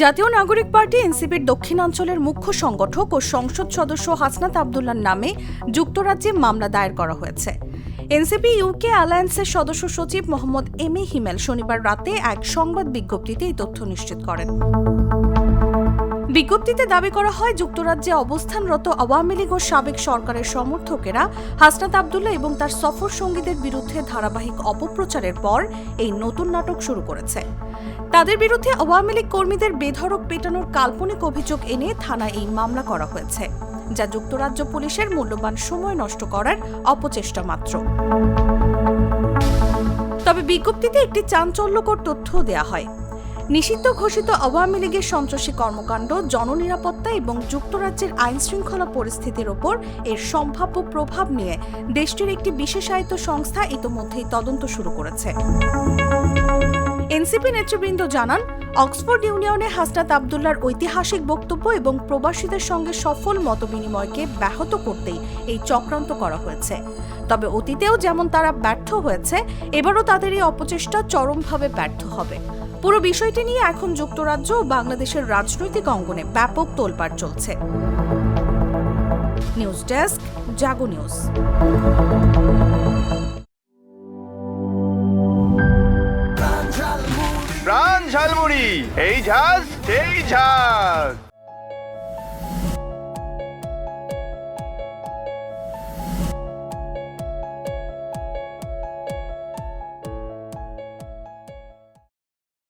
জাতীয় নাগরিক পার্টি এনসিপির দক্ষিণাঞ্চলের মুখ্য সংগঠক ও সংসদ সদস্য হাসনাত আব্দুল্লাহর নামে যুক্তরাজ্যে মামলা দায়ের করা হয়েছে। এনসিপি ইউকে অ্যালায়েন্সের সদস্য সচিব মোহাম্মদ এম এ হিমেল শনিবার রাতে এক সংবাদ বিজ্ঞপ্তিতে এই তথ্য নিশ্চিত করেন। বিজ্ঞপ্তিতে দাবি করা হয়, যুক্তরাজ্যে অবস্থানরত আওয়ামী লীগ ও সাবেক সরকারের সমর্থকেরা হাসনাত আব্দুল্লাহ এবং তার সফর সঙ্গীদের বিরুদ্ধে ধারাবাহিক অপপ্রচারের পর এই নতুন নাটক শুরু করেছে। তাদের বিরুদ্ধে আওয়ামী লীগ কর্মীদের বেধড়ক পেটানোর কাল্পনিক অভিযোগ এনে থানায় এই মামলা করা হয়েছে, যা যুক্তরাজ্য পুলিশের মূল্যবান সময় নষ্ট করার অপচেষ্টা মাত্র। তবে বিজ্ঞপ্তিতে একটি চাঞ্চল্যকর তথ্য দেয়া হয়। নিষিদ্ধ ঘোষিত আওয়ামী লীগের সন্ত্রাসী কর্মকাণ্ড, জননিরাপত্তা এবং যুক্তরাজ্যের আইনশৃঙ্খলা পরিস্থিতির ওপর এর সম্ভাব্য প্রভাব নিয়ে দেশটির একটি বিশেষায়িত সংস্থা ইতোমধ্যেই তদন্ত শুরু করেছে। এনসিপি নেতৃবৃন্দ জানান, অক্সফোর্ড ইউনিয়নে হাসনাত আব্দুল্লাহর ঐতিহাসিক বক্তব্য এবং প্রবাসীদের সঙ্গে সফল মতবিনিময়কে ব্যাহত করতেই এই চক্রান্ত করা হয়েছে। তবে অতীতেও যেমন তারা ব্যর্থ হয়েছে, এবারও তাদের এই অপচেষ্টা চরমভাবে ব্যর্থ হবে। পুরো বিষয়টি নিয়ে এখন যুক্তরাজ্য ও বাংলাদেশের রাজনৈতিক অঙ্গনে ব্যাপক তোলপাড় চলছে। নিউজ ডেস্ক, জাগো নিউজ। প্রাণ ঝালমুড়ি, এই ঝাঁজ সেই ঝাঁজ।